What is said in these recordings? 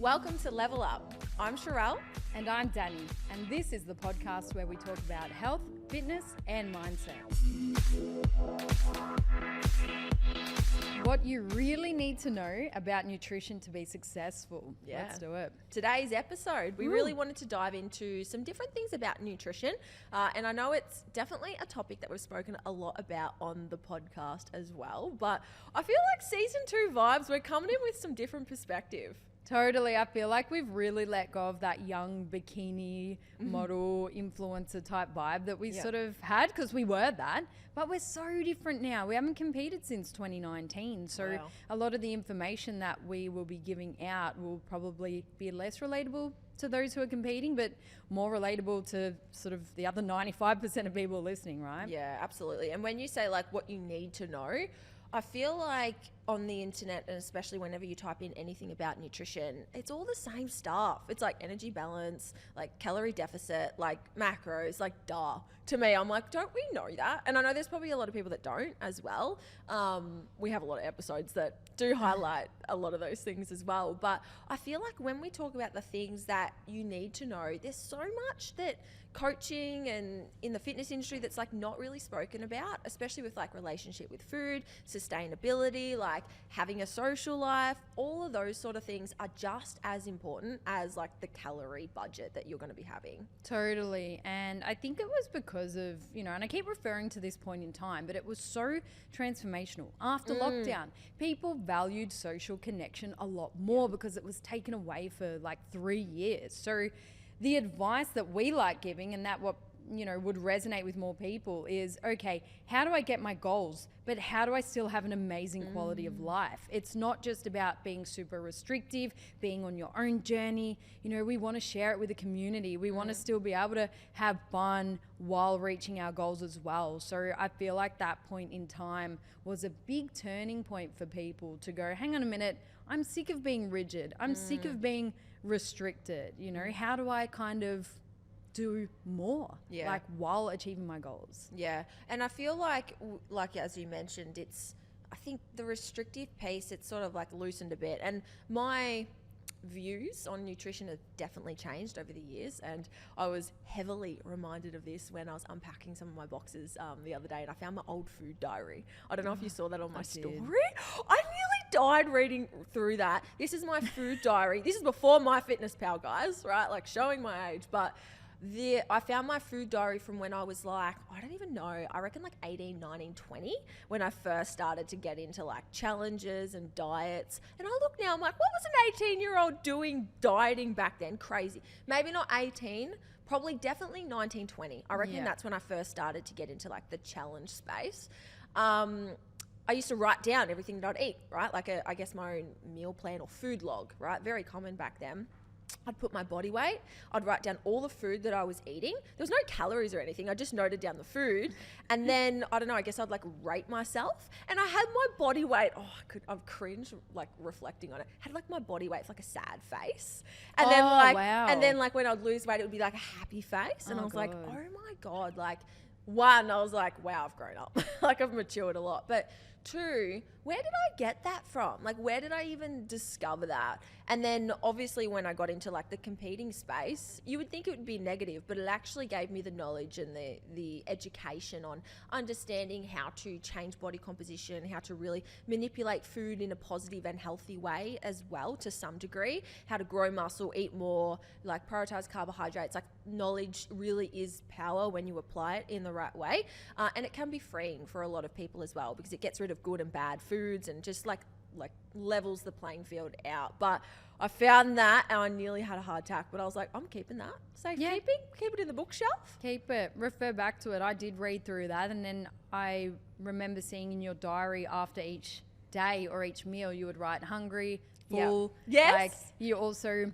Welcome to Level Up. I'm Sherelle. And I'm Danny, and this is the podcast where we talk about health, fitness, and mindset. What you really need to know about nutrition to be successful. Yeah. Let's do it. Today's episode, we really wanted to dive into some different things about nutrition. And I know it's definitely a topic that we've spoken a lot about on the podcast as well. But I feel like season 2 vibes, we're coming in with some different perspective. Totally. I feel like we've really let go of that young bikini model influencer type vibe that we sort of had, because we were that, but we're so different now. We haven't competed since 2019. So a lot of the information that we will be giving out will probably be less relatable to those who are competing, but more relatable to sort of the other 95% of people listening, right? Yeah, absolutely. And when you say like what you need to know, I feel like on the internet, and especially whenever you type in anything about nutrition, it's all the same stuff. It's like energy balance, like calorie deficit, like macros, like duh. To me, I'm like, don't we know that? And I know there's probably a lot of people that don't as well. We have a lot of episodes that do highlight a lot of those things as well. But I feel like when we talk about the things that you need to know, there's so much that coaching and in the fitness industry that's like not really spoken about, especially with like relationship with food, sustainability, like having a social life. All of those sort of things are just as important as like the calorie budget that you're going to be having. Totally. And I think it was because of, and I keep referring to this point in time, but it was so transformational. After lockdown, people valued social connection a lot more because it was taken away for like 3 years. So the advice that we like giving, and that what would resonate with more people, is, okay, how do I get my goals, but how do I still have an amazing quality of life? It's not just about being super restrictive, being on your own journey. We want to share it with the community. We want to still be able to have fun while reaching our goals as well. So I feel like that point in time was a big turning point for people to go, hang on a minute, I'm sick of being rigid. I'm sick of being restricted. How do I kind of do more, like while achieving my goals? Yeah. And I feel like as you mentioned, I think the restrictive piece, it's sort of like loosened a bit. And my views on nutrition have definitely changed over the years, and I was heavily reminded of this when I was unpacking some of my boxes the other day, and I found my old food diary. I don't know if you saw that on my story. I nearly died reading through that. This is my food diary. This is before my fitness pal, guys, right? Like showing my age. But I found my food diary from when I was like, I don't even know, I reckon like 18, 19, 20, when I first started to get into like challenges and diets. And I look now, I'm like, what was an 18-year-old doing dieting back then? Crazy. Maybe not 18, probably definitely 19, 20. I reckon that's when I first started to get into like the challenge space. I used to write down everything that I'd eat, right? Like I guess my own meal plan or food log, right? Very common back then. I'd put my body weight. I'd write down all the food that I was eating. There was no calories or anything. I just noted down the food. And then, I don't know, I guess I'd like rate myself. And I had my body weight. I've cringed like reflecting on it. I had like my body weight for like a sad face. And then like when I'd lose weight, it would be like a happy face. And I was like, oh my God. Like, one, I was like, wow, I've grown up. Like I've matured a lot. But two, where did I get that from? Like, where did I even discover that? And then obviously when I got into like the competing space, you would think it would be negative, but it actually gave me the knowledge and the education on understanding how to change body composition, how to really manipulate food in a positive and healthy way as well to some degree, how to grow muscle, eat more, like prioritize carbohydrates. Like knowledge really is power when you apply it in the right way. And it can be freeing for a lot of people as well, because it gets rid of good and bad foods and just like levels the playing field out. But I found that and I nearly had a heart attack, but I was like, I'm keeping that. Safekeeping, keep it in the bookshelf. Keep it, refer back to it. I did read through that, and then I remember seeing in your diary after each day or each meal, you would write hungry, full. Yes. Like you also,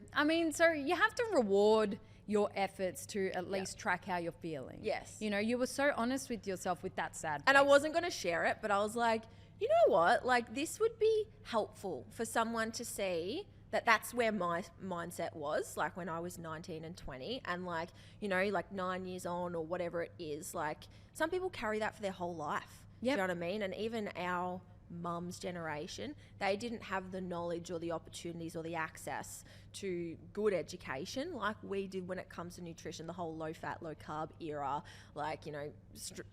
so you have to reward your efforts to at least track how you're feeling. Yes. You were so honest with yourself with that sad face. And I wasn't going to share it, but I was like, you know what? Like this would be helpful for someone to see that that's where my mindset was, like when I was 19 and 20 and like, like 9 years on or whatever it is. Like some people carry that for their whole life. Do you know what I mean? And even our mum's generation, they didn't have the knowledge or the opportunities or the access to good education like we did when it comes to nutrition, the whole low fat, low carb era, like, you know,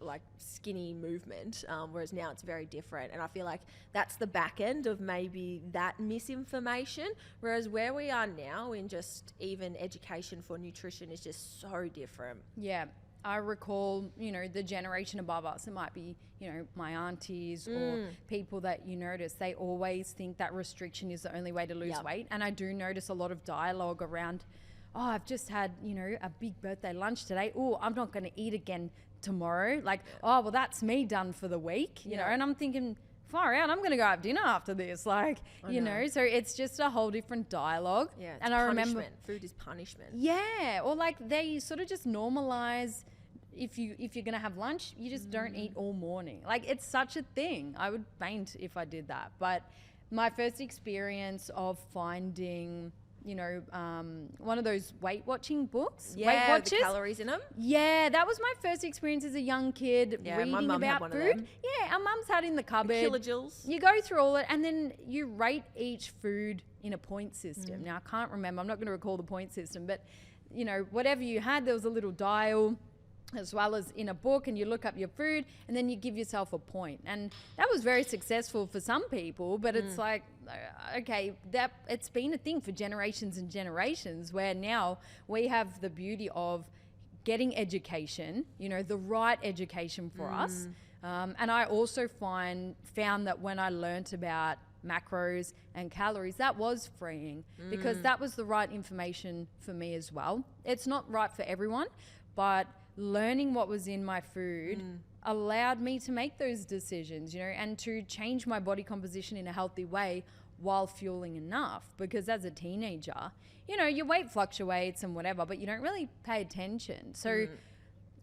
like skinny movement, whereas now it's very different. And I feel like that's the back end of maybe that misinformation, whereas where we are now in just even education for nutrition is just so different. Yeah. I recall, you know, the generation above us, it might be, you know, my aunties or people that you notice, they always think that restriction is the only way to lose weight. And I do notice a lot of dialogue around, oh, I've just had, you know, a big birthday lunch today. Oh, I'm not going to eat again tomorrow. Like, oh, well, that's me done for the week, you know. And I'm thinking, far out, I'm going to go have dinner after this. Like, you know, so it's just a whole different dialogue. Yeah, and I remember food is punishment. Yeah, or like they sort of just normalize, if you're going to have lunch, you just don't eat all morning. Like, it's such a thing. I would faint if I did that. But my first experience of finding, you know, one of those Weight Watching books, Weight Watchers, the calories in them. Yeah, that was my first experience as a young kid reading my mum had about one of food. them. Yeah, our mums had it in the cupboard. Kilojoules. You go through all it, and then you rate each food in a point system. Now, I can't remember. I'm not going to recall the point system, but, you know, whatever you had, there was a little dial, as well as in a book, and you look up your food and then you give yourself a point. And that was very successful for some people, but it's like, okay, that it's been a thing for generations and generations, where now we have the beauty of getting education, you know, the right education for us. And I also found that when I learnt about macros and calories, that was freeing, because that was the right information for me as well. It's not right for everyone, but learning what was in my food allowed me to make those decisions, you know, and to change my body composition in a healthy way while fueling enough. Because as a teenager, you know, your weight fluctuates and whatever, but you don't really pay attention. So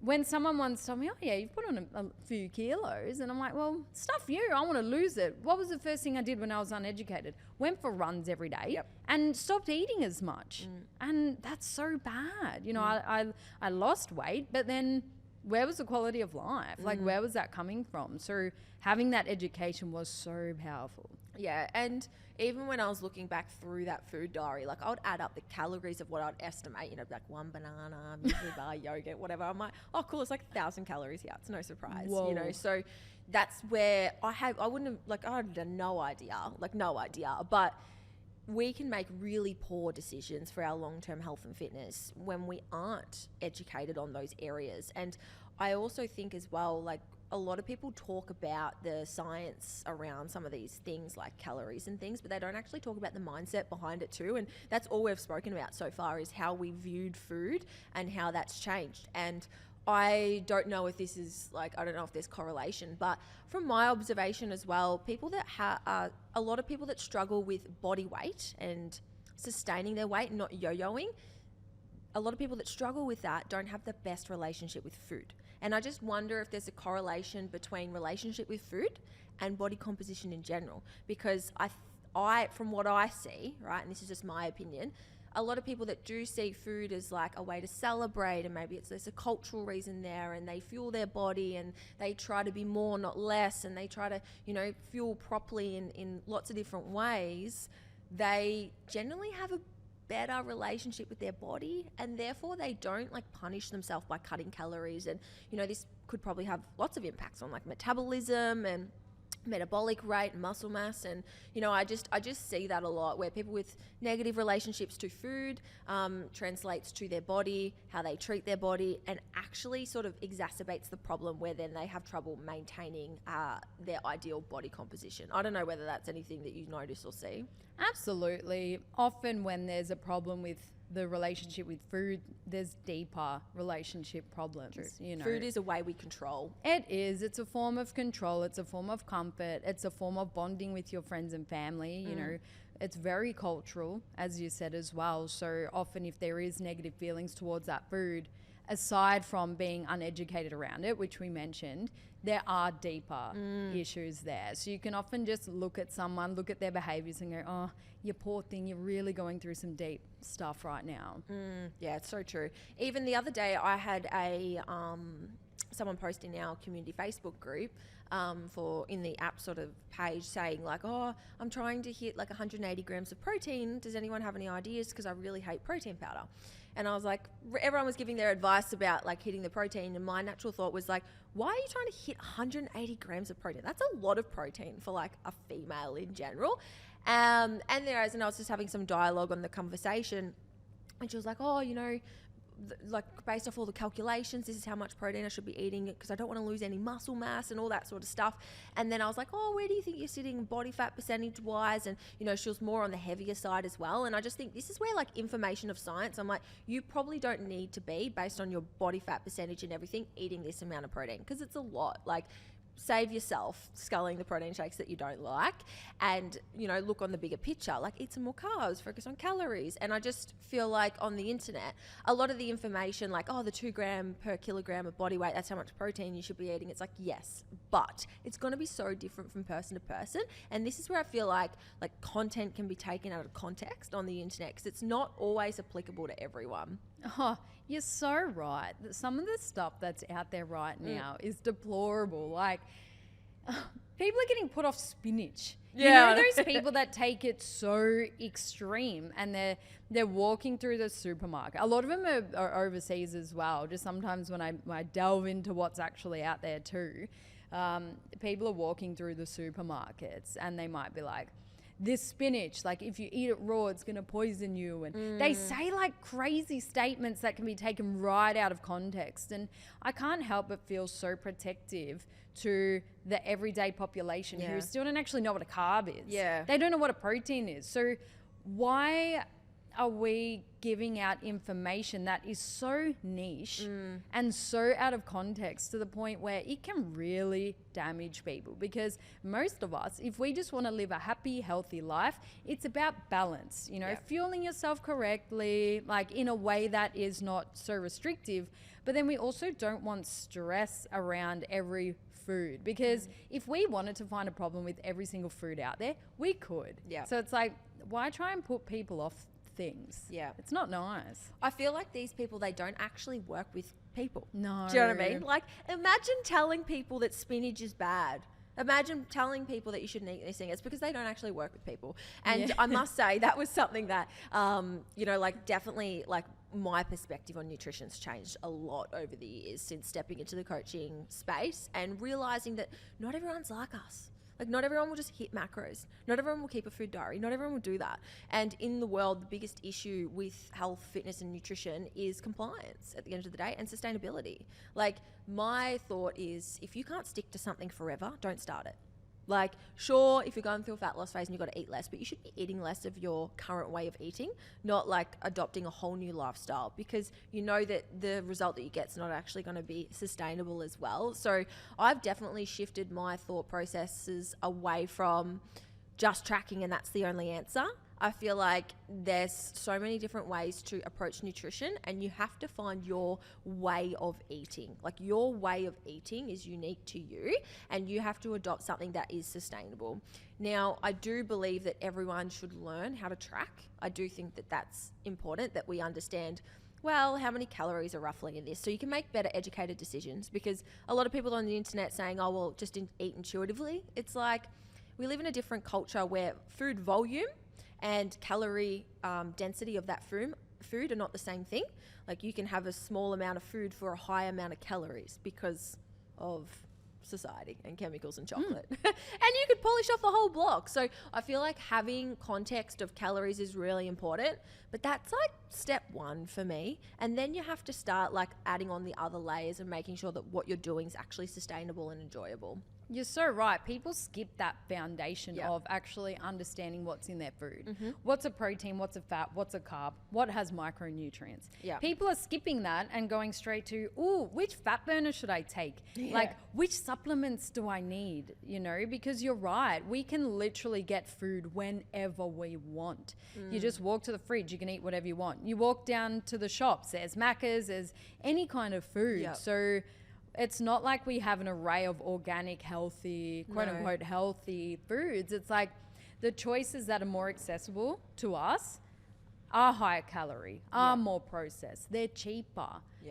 when someone once told me, oh yeah, you've put on a few kilos, and I'm like, well, stuff you, I want to lose it. What was the first thing I did when I was uneducated? Went for runs every day and stopped eating as much. And that's so bad. You know, I lost weight, but then where was the quality of life? Like, where was that coming from? So having that education was so powerful. Yeah, and even when I was looking back through that food diary, like I would add up the calories of what I'd estimate, you know, like one banana, muesli bar, yogurt, whatever. I'm like, oh, cool, it's like 1,000 calories here. It's no surprise, you know. So that's where I wouldn't have, like, I had no idea, but we can make really poor decisions for our long-term health and fitness when we aren't educated on those areas. And I also think as well, like, a lot of people talk about the science around some of these things like calories and things, but they don't actually talk about the mindset behind it too. And that's all we've spoken about so far, is how we viewed food and how that's changed. And I don't know if this is like, I don't know if there's correlation, but from my observation as well, people that a lot of people that struggle with body weight and sustaining their weight and not yo-yoing, a lot of people that struggle with that don't have the best relationship with food. And I just wonder if there's a correlation between relationship with food and body composition in general. Because I from what I see, right, and this is just my opinion, a lot of people that do see food as like a way to celebrate, and maybe there's a cultural reason there, and they fuel their body and they try to be more, not less, and they try to, you know, fuel properly in lots of different ways, they generally have a better relationship with their body, and therefore they don't like punish themselves by cutting calories. And, you know, this could probably have lots of impacts on like metabolism and metabolic rate and muscle mass. And, you know, I just see that a lot, where people with negative relationships to food translates to their body, how they treat their body, and actually sort of exacerbates the problem, where then they have trouble maintaining their ideal body composition. I don't know whether that's anything that you notice or see. Absolutely. Often when there's a problem with the relationship with food, there's deeper relationship problems. True. You know, food is a way we control. It is. It's a form of control. It's a form of comfort. It's a form of bonding with your friends and family. You know, it's very cultural, as you said as well. So often if there is negative feelings towards that food, aside from being uneducated around it, which we mentioned, there are deeper issues there. So you can often just look at someone, look at their behaviors and go, oh, you poor thing, you're really going through some deep stuff right now. Yeah, it's so true. Even the other day I had a someone post in our community Facebook group for in the app sort of page saying like, oh, I'm trying to hit like 180 grams of protein. Does anyone have any ideas? Because I really hate protein powder. And I was like, everyone was giving their advice about like hitting the protein. And my natural thought was like, why are you trying to hit 180 grams of protein? That's a lot of protein for like a female in general. And I was just having some dialogue on the conversation. And she was like, oh, you know, like based off all the calculations, this is how much protein I should be eating because I don't want to lose any muscle mass and all that sort of stuff. And then I was like, oh, where do you think you're sitting body fat percentage wise? And, you know, she was more on the heavier side as well. And I just think this is where like information of science, I'm like, you probably don't need to be based on your body fat percentage and everything eating this amount of protein because it's a lot. Like, save yourself sculling the protein shakes that you don't like and, you know, look on the bigger picture, like eat some more carbs, focus on calories. And I just feel like on the internet, a lot of the information like, oh, the 2 gram per kilogram of body weight, that's how much protein you should be eating. It's like, yes, but it's going to be so different from person to person. And this is where I feel like content can be taken out of context on the internet because it's not always applicable to everyone. Oh, you're so right. Some of the stuff that's out there right now is deplorable. Like, people are getting put off spinach. Yeah. You know those people that take it so extreme and they're walking through the supermarket. A lot of them are overseas as well. Just sometimes when I delve into what's actually out there too, people are walking through the supermarkets and they might be like, this spinach, like if you eat it raw, it's going to poison you. And they say like crazy statements that can be taken right out of context. And I can't help but feel so protective to the everyday population who still don't actually know what a carb is. Yeah. They don't know what a protein is. So why are we giving out information that is so niche and so out of context to the point where it can really damage people? Because most of us, if we just want to live a happy, healthy life, it's about balance, you know, fueling yourself correctly, like in a way that is not so restrictive. But then we also don't want stress around every food, because if we wanted to find a problem with every single food out there, we could. Yeah. So it's like, why try and put people off things? Yeah. It's not nice. I feel like these people, they don't actually work with people. No. Do you know what I mean? Like, imagine telling people that spinach is bad. Imagine telling people that you shouldn't eat this thing. It's because they don't actually work with people. And I must say that was something that, you know, like definitely like my perspective on nutrition's changed a lot over the years since stepping into the coaching space and realizing that not everyone's like us. Like, not everyone will just hit macros. Not everyone will keep a food diary. Not everyone will do that. And in the world, the biggest issue with health, fitness, and nutrition is compliance at the end of the day and sustainability. Like, my thought is if you can't stick to something forever, don't start it. Like, sure, if you're going through a fat loss phase and you've got to eat less, but you should be eating less of your current way of eating, not like adopting a whole new lifestyle, because you know that the result that you get is not actually going to be sustainable as well. So I've definitely shifted my thought processes away from just tracking and that's the only answer. I feel like there's so many different ways to approach nutrition and you have to find your way of eating. Like, your way of eating is unique to you and you have to adopt something that is sustainable. Now, I do believe that everyone should learn how to track. I do think that that's important, that we understand, well, how many calories are roughly in this? So you can make better educated decisions, because a lot of people on the internet saying, oh, well, just eat intuitively. It's like, we live in a different culture where food volume and calorie density of that food are not the same thing. Like, you can have a small amount of food for a high amount of calories because of society and chemicals and chocolate. And you could polish off the whole block. So I feel like having context of calories is really important, but that's like step one for me. And then you have to start like adding on the other layers and making sure that what you're doing is actually sustainable and enjoyable. You're so right. People skip that foundation of actually understanding what's in their food. What's a protein, what's a fat, what's a carb, what has micronutrients. People are skipping that and going straight to, ooh, which fat burner should I take? Like, which supplements do I need? You know, because you're right. We can literally get food whenever we want. You just walk to the fridge, you can eat whatever you want. You walk down to the shops, there's Macca's, there's any kind of food. So it's not like we have an array of organic, healthy, quote unquote, healthy foods. It's like the choices that are more accessible to us are higher calorie, are more processed, they're cheaper,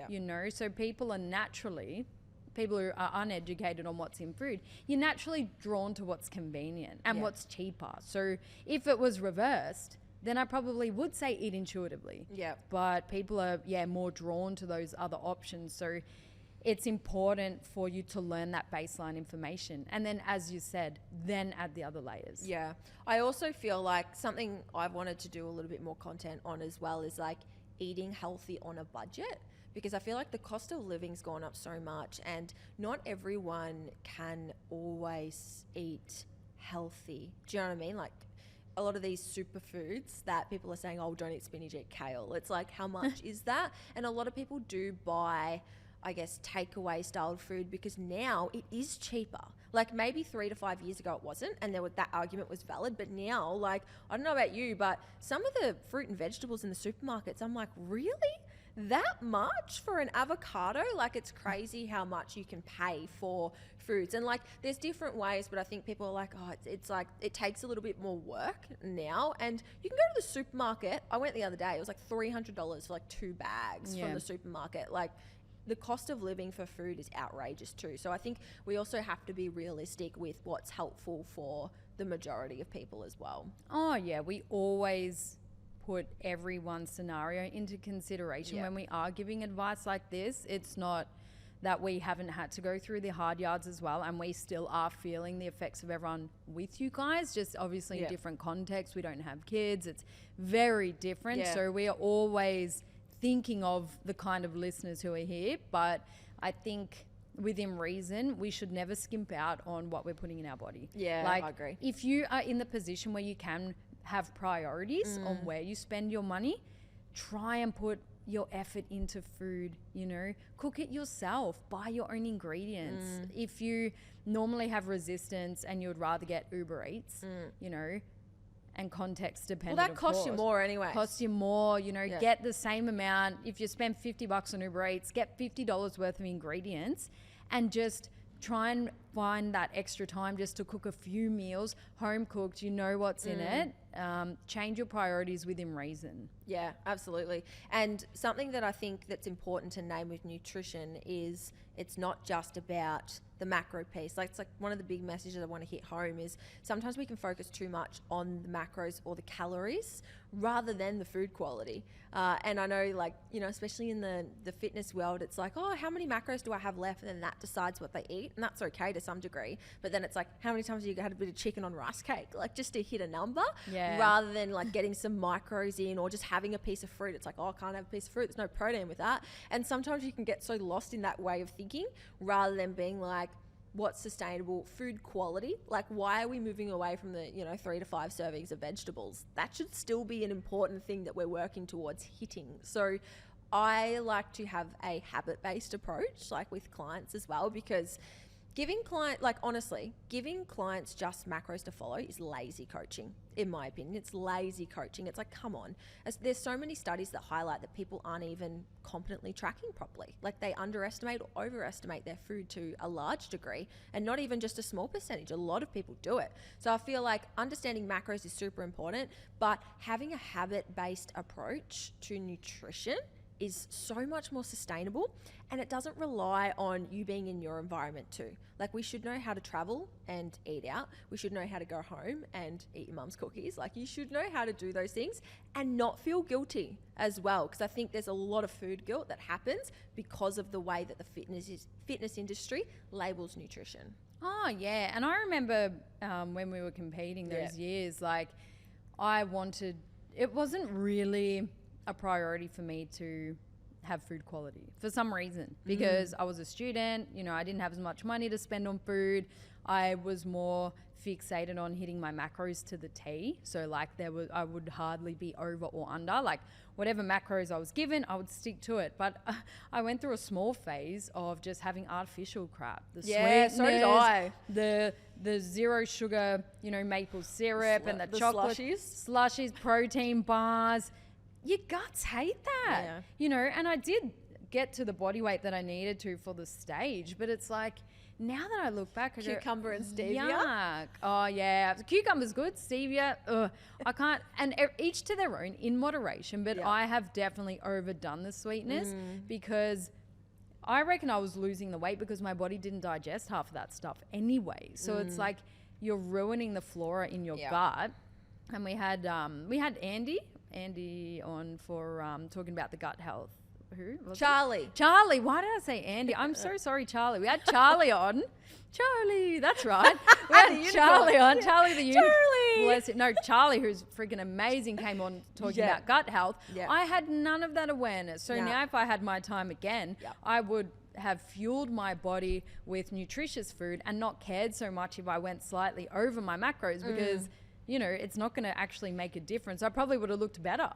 you know, so people are naturally people who are uneducated on what's in food, you're naturally drawn to what's convenient and what's cheaper. So if it was reversed, then I probably would say eat intuitively. Yeah. But people are, more drawn to those other options. So it's important for you to learn that baseline information. And then, as you said, then add the other layers. Yeah. I also feel like something I've wanted to do a little bit more content on as well is like eating healthy on a budget, because I feel like the cost of living's gone up so much and not everyone can always eat healthy. Do you know what I mean? Like a lot of these superfoods that people are saying, oh, don't eat spinach, eat kale. It's like, how much is that? And a lot of people do buy, I guess, takeaway style food because now it is cheaper. Like maybe 3 to 5 years ago it wasn't, and that argument was valid. But now, like, I don't know about you, but some of the fruit and vegetables in the supermarkets, I'm like, really? That much for an avocado? Like, it's crazy how much you can pay for foods. And like, there's different ways, but I think people are like, oh, it's like, it takes a little bit more work now. And you can go to the supermarket. I went the other day, it was like $300 for like 2 bags from the supermarket. Like, the cost of living for food is outrageous too. So I think we also have to be realistic with what's helpful for the majority of people as well. Oh yeah, we always put everyone's scenario into consideration when we are giving advice like this. It's not that we haven't had to go through the hard yards as well, and we still are feeling the effects of everyone with you guys, just obviously in different contexts. We don't have kids. It's very different. So we are always thinking of the kind of listeners who are here, but I think within reason, we should never skimp out on what we're putting in our body. Yeah, like, I agree. If you are in the position where you can have priorities on where you spend your money, try and put your effort into food, cook it yourself, buy your own ingredients. If you normally have resistance and you would rather get Uber Eats, and context dependent. Well, that costs you more anyway. Costs you more, get the same amount. If you spend $50 on Uber Eats, get $50 worth of ingredients and just try and find that extra time just to cook a few meals, home cooked, what's in it. Change your priorities within reason. Yeah, absolutely. And something that I think that's important to name with nutrition is it's not just about the macro piece. Like, it's like one of the big messages I want to hit home is sometimes we can focus too much on the macros or the calories rather than the food quality. And I know, like, especially in the fitness world, it's like, oh, how many macros do I have left? And then that decides what they eat. And that's okay to some degree. But then it's like, how many times have you had a bit of chicken on rice cake? Like, just to hit a number rather than like getting some macros in or just having a piece of fruit. It's like, oh, I can't have a piece of fruit. There's no protein with that. And sometimes you can get so lost in that way of thinking rather than being like, what's sustainable food quality? Like, why are we moving away from the 3 to 5 servings of vegetables? That should still be an important thing that we're working towards hitting. So I like to have a habit-based approach, like with clients as well, because giving clients just macros to follow is lazy coaching, in my opinion. It's lazy coaching. It's like, come on. There's so many studies that highlight that people aren't even competently tracking properly. Like, they underestimate or overestimate their food to a large degree, and not even just a small percentage. A lot of people do it. So I feel like understanding macros is super important, but having a habit-based approach to nutrition is so much more sustainable, and it doesn't rely on you being in your environment too. Like, we should know how to travel and eat out. We should know how to go home and eat your mum's cookies. Like, you should know how to do those things and not feel guilty as well, because I think there's a lot of food guilt that happens because of the way that the fitness industry labels nutrition. Oh yeah, and I remember when we were competing those years, like, it wasn't really a priority for me to have food quality for some reason, because I was a student, I didn't have as much money to spend on food. I was more fixated on hitting my macros to the T. So like, I would hardly be over or under, like whatever macros I was given, I would stick to it. But I went through a small phase of just having artificial crap. The sweetness, so did I. The zero sugar, maple syrup and the chocolate slushies, protein bars. Your guts hate that, and I did get to the body weight that I needed to for the stage, but it's like, now that I look back, I cucumber and stevia. Yuck. Oh yeah, cucumber's good. Stevia, I can't. And each to their own, in moderation. But I have definitely overdone the sweetness because I reckon I was losing the weight because my body didn't digest half of that stuff anyway. So it's like you're ruining the flora in your gut. And we had Andy on for talking about the gut health. Who? Charlie. Charlie. Why did I say Andy? I'm so sorry, Charlie. We had Charlie on. Charlie, that's right. We had Charlie on. Charlie the unicorn. Charlie. Bless it. No, Charlie, who's freaking amazing, came on talking about gut health. Yeah. I had none of that awareness. So now if I had my time again, I would have fueled my body with nutritious food and not cared so much if I went slightly over my macros because, you know, it's not going to actually make a difference. I probably would have looked better,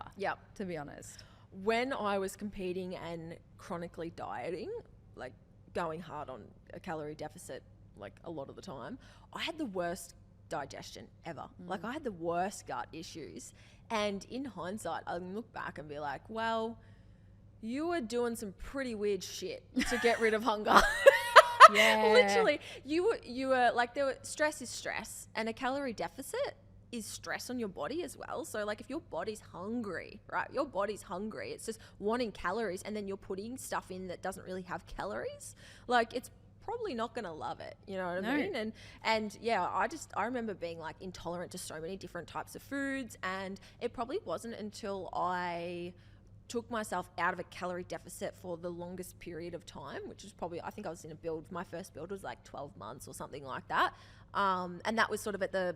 to be honest. When I was competing and chronically dieting, like going hard on a calorie deficit, like a lot of the time, I had the worst digestion ever. Like I had the worst gut issues. And in hindsight, I can look back and be like, well, you were doing some pretty weird shit to get rid of hunger. Literally, you were like, stress is stress, and a calorie deficit is stress on your body as well. So like if your body's hungry, right? Your body's hungry. It's just wanting calories, and then you're putting stuff in that doesn't really have calories. Like it's probably not going to love it. You know what I mean? And yeah, I remember being like intolerant to so many different types of foods, and it probably wasn't until I took myself out of a calorie deficit for the longest period of time, which was probably, I think I was in a build, my first build was like 12 months or something like that. And that was sort of at the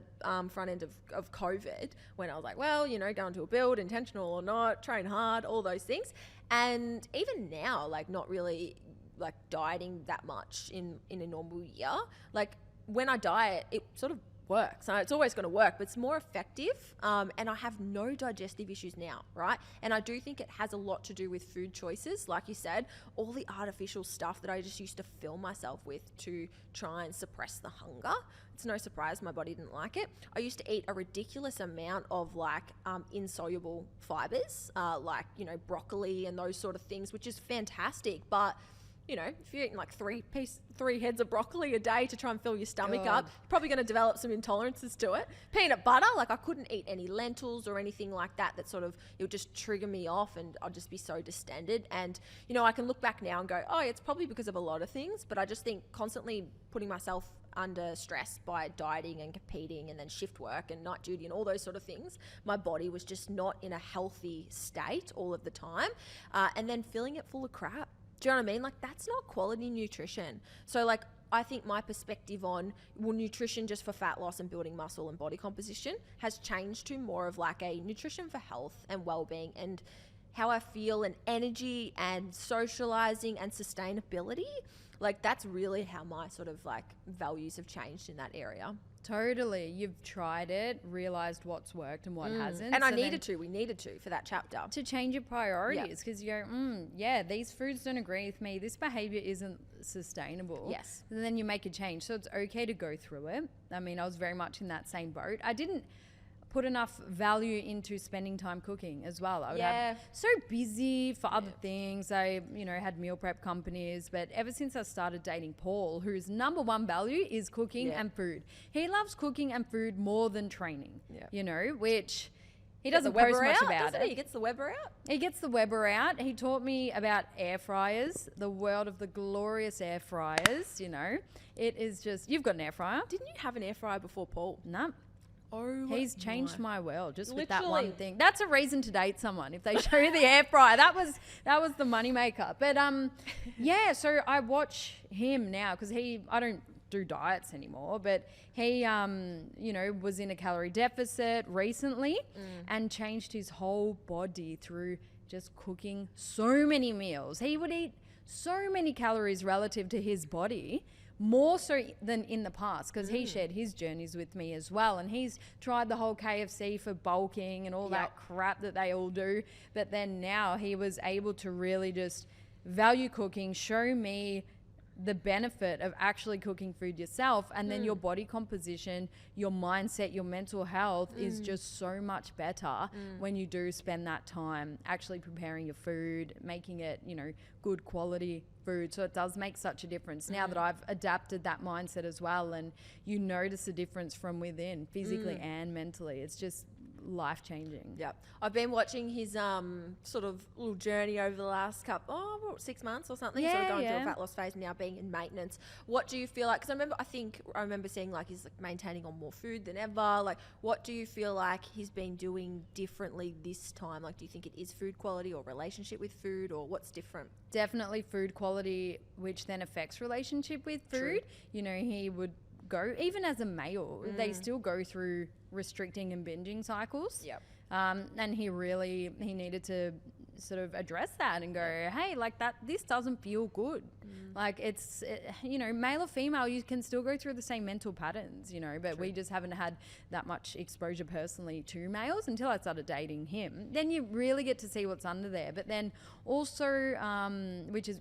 front end of COVID, when I was like, well, you know, going to a build, intentional or not, train hard, all those things. And even now, like not really like dieting that much in a normal year. Like when I diet, it sort of works. So it's always going to work, but it's more effective. And I have no digestive issues now, right? And I do think it has a lot to do with food choices. Like you said, all the artificial stuff that I just used to fill myself with to try and suppress the hunger. It's no surprise my body didn't like it. I used to eat a ridiculous amount of like insoluble fibers, like, you know, broccoli and those sort of things, which is fantastic. But you know, if you're eating like three heads of broccoli a day to try and fill your stomach up, you're probably going to develop some intolerances to it. Peanut butter, like I couldn't eat any lentils or anything like that sort of, it would just trigger me off and I'd just be so distended. And, you know, I can look back now and go, oh, it's probably because of a lot of things, but I just think constantly putting myself under stress by dieting and competing and then shift work and night duty and all those sort of things, my body was just not in a healthy state all of the time. And then filling it full of crap. Do you know what I mean? Like that's not quality nutrition. So like I think my perspective on nutrition just for fat loss and building muscle and body composition has changed to more of like a nutrition for health and well-being and how I feel and energy and socializing and sustainability. Like that's really how my sort of like values have changed in that area. Totally. You've tried it, realized what's worked and what hasn't. And we needed to for that chapter. To change your priorities because you go, these foods don't agree with me. This behavior isn't sustainable. Yes. And then you make a change. So it's okay to go through it. I mean, I was very much in that same boat. I didn't put enough value into spending time cooking as well. I would have so busy for other things. I, you know, had meal prep companies, but ever since I started dating Paul, whose number one value is cooking and food. He loves cooking and food more than training, you know, which he doesn't post much about it. He gets the Weber out. He gets the Weber out. He taught me about air fryers, the world of the glorious air fryers, you know. It is just, you've got an air fryer. Didn't you have an air fryer before Paul? No. Oh, he's changed my world just with that one thing. That's a reason to date someone if they show you the air fryer. That was the money maker. But yeah, so I watch him now because I don't do diets anymore, but he you know, was in a calorie deficit recently and changed his whole body through just cooking so many meals. He would eat so many calories relative to his body, more so than in the past, because he shared his journeys with me as well, and he's tried the whole KFC for bulking and all that crap that they all do, but then now he was able to really just value cooking, show me the benefit of actually cooking food yourself, and then your body composition, your mindset, your mental health is just so much better when you do spend that time actually preparing your food, making it, you know, good quality food. So it does make such a difference now that I've adapted that mindset as well, and you notice a difference from within, physically and mentally. It's just life changing. Yep. I've been watching his sort of little journey over the last 6 months or something. Sort of going through a fat loss phase, now being in maintenance. What do you feel like? Because I remember seeing like he's like maintaining on more food than ever. Like, what do you feel like he's been doing differently this time? Like, do you think it is food quality or relationship with food, or what's different? Definitely food quality, which then affects relationship with food. True. You know, he would go, even as a male, they still go through restricting and binging cycles. Yep. And he needed to sort of address that and go, hey, like this doesn't feel good. Like you know, male or female, you can still go through the same mental patterns, you know, but we just haven't had that much exposure personally to males until I started dating him. Then you really get to see what's under there. But then also,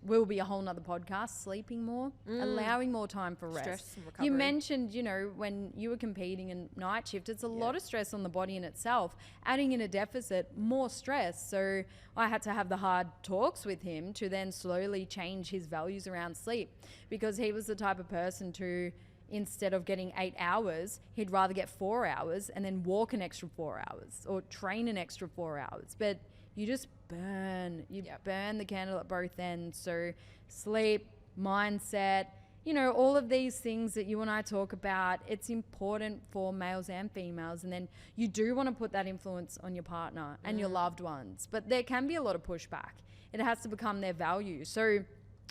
will be a whole nother podcast, sleeping more, allowing more time for rest. Stress and recovery. You mentioned, you know, when you were competing in night shift, it's a lot of stress on the body in itself. Adding in a deficit, more stress. So I had to have the hard talks with him to then slowly change his values around sleep, because he was the type of person to, instead of getting 8 hours, he'd rather get 4 hours and then walk an extra 4 hours or train an extra 4 hours. But you just burn the candle at both ends. So sleep, mindset, you know, all of these things that you and I talk about, it's important for males and females. And then you do want to put that influence on your partner and your loved ones. But there can be a lot of pushback. It has to become their value. So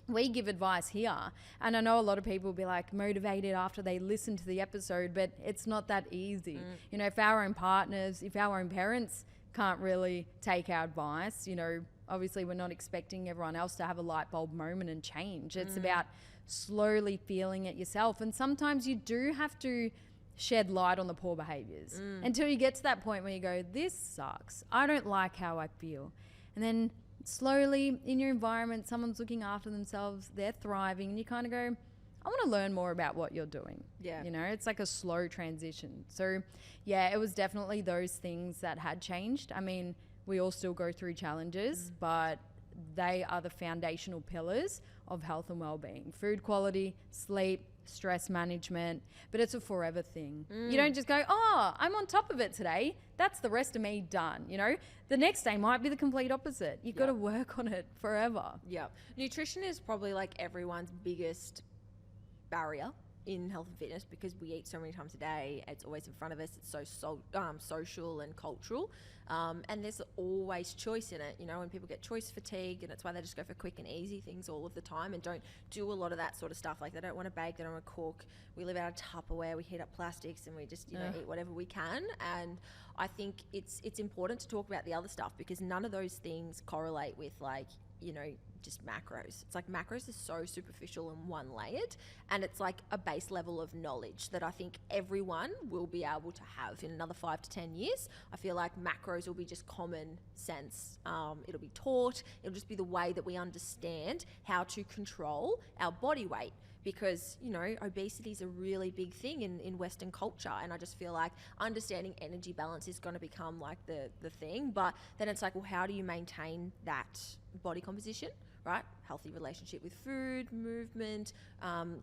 we give advice here. And I know a lot of people will be like motivated after they listen to the episode, but it's not that easy. You know, if our own partners, if our own parents can't really take our advice, you know, obviously we're not expecting everyone else to have a light bulb moment and change. It's about slowly feeling it yourself. And sometimes you do have to shed light on the poor behaviors until you get to that point where you go, this sucks. I don't like how I feel. And then slowly in your environment, someone's looking after themselves, they're thriving, and you kind of go, I want to learn more about what you're doing. Yeah. You know, it's like a slow transition. So yeah, it was definitely those things that had changed. I mean, we all still go through challenges, but they are the foundational pillars of health and well-being. Food quality, sleep, stress management, but it's a forever thing. You don't just go, oh, I'm on top of it today. That's the rest of me done. You know, the next day might be the complete opposite. You've got to work on it forever. Yeah. Nutrition is probably like everyone's biggest barrier in health and fitness, because we eat so many times a day. It's always in front of us. It's so social and cultural. And there's always choice in it, you know, when people get choice fatigue, and it's why they just go for quick and easy things all of the time and don't do a lot of that sort of stuff. Like, they don't want to bake, they don't want to cook. We live out of Tupperware, we heat up plastics, and we just, you know, eat whatever we can. And I think it's important to talk about the other stuff, because none of those things correlate with, like, you know, just macros. It's like macros are so superficial and one layered, and it's like a base level of knowledge that I think everyone will be able to have in another 5 to 10 years. I feel like macros will be just common sense. It'll be taught. It'll just be the way that we understand how to control our body weight. Because, you know, obesity is a really big thing in Western culture. And I just feel like understanding energy balance is going to become like the thing. But then it's like, well, how do you maintain that body composition, right? Healthy relationship with food, movement,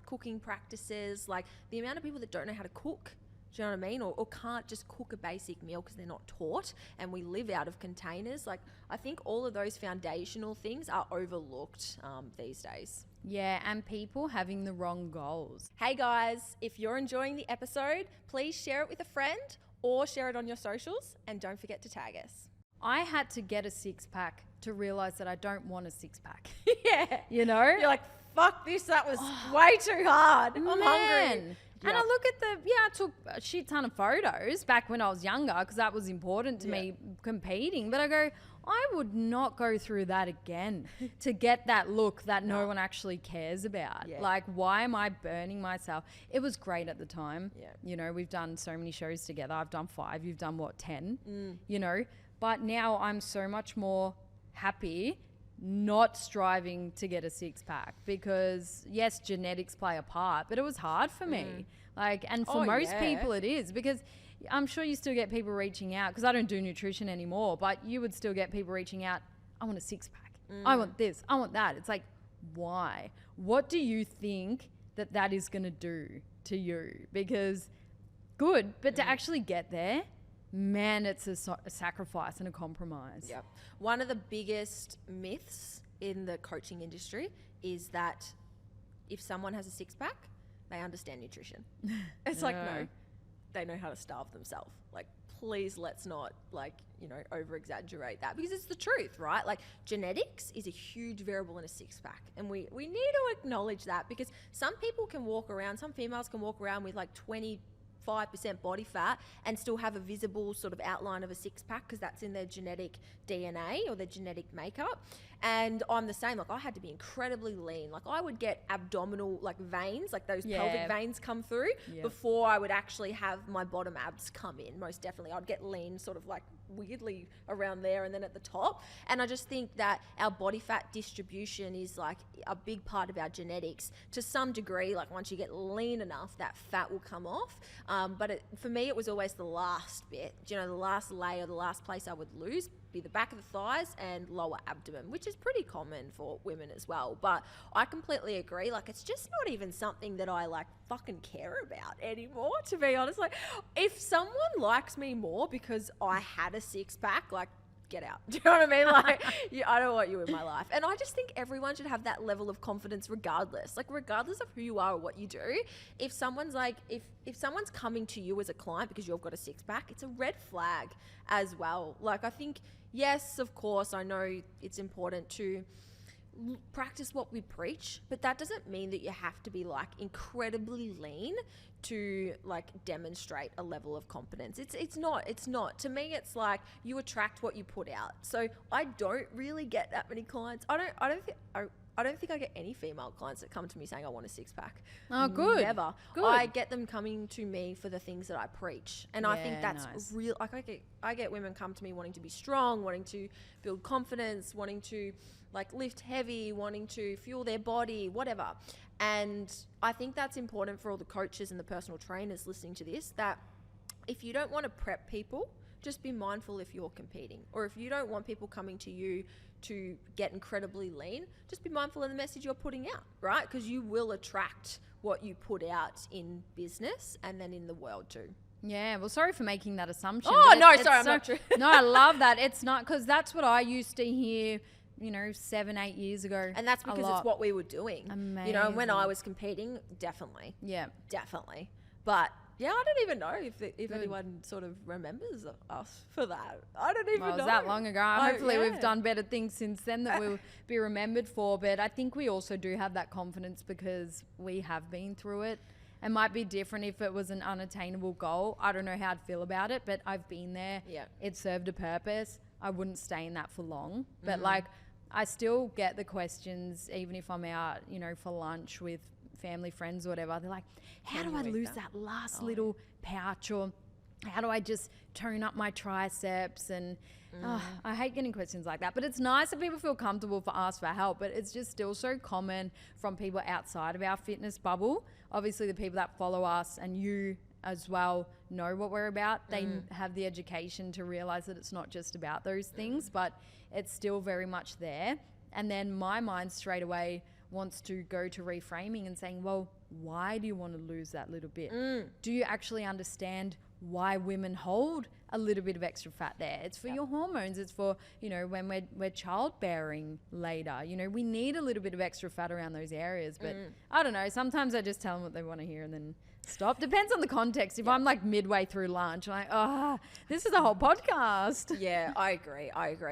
cooking practices. Like, the amount of people that don't know how to cook, do you know what I mean? Or can't just cook a basic meal because they're not taught, and we live out of containers. Like, I think all of those foundational things are overlooked these days. Yeah, and people having the wrong goals. Hey guys, if you're enjoying the episode, please share it with a friend or share it on your socials, and don't forget to tag us. I had to get a six-pack to realize that I don't want a six-pack. Yeah. You know? You're like, fuck this, that was way too hard. I'm hungry. And I look at I took a shit ton of photos back when I was younger, because that was important to me competing. But I go, I would not go through that again to get that look that no one actually cares about. Yeah. Like, why am I burning myself? It was great at the time. Yeah. You know, we've done so many shows together. I've done 5. You've done, 10? You know, but now I'm so much more happy not striving to get a six-pack, because yes, genetics play a part, but it was hard for me. Like, and for most people it is, because I'm sure you still get people reaching out, because I don't do nutrition anymore, but you would still get people reaching out, I want a six-pack, I want this, I want that. It's like, why? What do you think that is going to do to you? Because good, but to actually get there, man, it's a sacrifice and a compromise. Yep. One of the biggest myths in the coaching industry is that if someone has a six-pack, they understand nutrition. It's like, no, they know how to starve themselves. Like, please let's not, like, you know, over-exaggerate that, because it's the truth, right? Like, genetics is a huge variable in a six-pack, and we need to acknowledge that, because some people can walk around, some females can walk around with like 25% body fat and still have a visible sort of outline of a six-pack, because that's in their genetic DNA or their genetic makeup. And I'm the same. Like, I had to be incredibly lean. Like, I would get abdominal, like, veins, like those pelvic veins come through before I would actually have my bottom abs come in. Most definitely. I'd get lean sort of like weirdly around there and then at the top. And I just think that our body fat distribution is like a big part of our genetics to some degree. Like, once you get lean enough, that fat will come off. But for me, it was always the last bit. You know, the last layer, the last place I would lose be the back of the thighs and lower abdomen, which is pretty common for women as well. But I completely agree. Like, it's just not even something that I like fucking care about anymore, to be honest. Like, if someone likes me more because I had a six-pack, like, get out. Do you know what I mean? Like, I don't want you in my life. And I just think everyone should have that level of confidence regardless. Like, regardless of who you are or what you do. If someone's like, if someone's coming to you as a client because you've got a six-pack, it's a red flag as well. Like, I think, yes, of course, I know it's important to practice what we preach, but that doesn't mean that you have to be like incredibly lean to like demonstrate a level of competence. It's not. To me, it's like you attract what you put out. So I don't really get that many clients. I don't think I get any female clients that come to me saying I want a six-pack. Oh, good. Never. Good. I get them coming to me for the things that I preach. And I think that's nice. real. Like, I get women come to me wanting to be strong, wanting to build confidence, wanting to like lift heavy, wanting to fuel their body, whatever. And I think that's important for all the coaches and the personal trainers listening to this, that if you don't want to prep people, just be mindful if you're competing. Or if you don't want people coming to you to get incredibly lean, just be mindful of the message you're putting out, right? Because you will attract what you put out in business and then in the world too. Yeah, well, sorry for making that assumption. Oh, no, sorry, I'm so, not true. No, I love that. It's not, because that's what I used to hear, 7-8 years ago. And that's because it's what we were doing. Amazing. When I was competing, definitely. Yeah. Definitely. But yeah, I don't even know if anyone sort of remembers us for that. I don't even know. It was that long ago. Hopefully we've done better things since then that we'll be remembered for. But I think we also do have that confidence because we have been through it. It might be different if it was an unattainable goal. I don't know how I'd feel about it, but I've been there. Yeah. It served a purpose. I wouldn't stay in that for long. But like, I still get the questions, even if I'm out, for lunch with family, friends, or whatever. They're like, how do I lose that last little pouch? Or how do I just tone up my triceps? And I hate getting questions like that. But it's nice that people feel comfortable to ask for help. But it's just still so common from people outside of our fitness bubble. Obviously, the people that follow us and you as well know what we're about. They have the education to realize that it's not just about those things, but it's still very much there. And then my mind straight away wants to go to reframing and saying, well, why do you want to lose that little bit? Do you actually understand why women hold a little bit of extra fat there? It's for your hormones. It's for, when we're childbearing later, we need a little bit of extra fat around those areas. But I don't know. Sometimes I just tell them what they want to hear and then stop. Depends on the context. If I'm like midway through lunch, I'm like, this is a whole podcast. Yeah, I agree.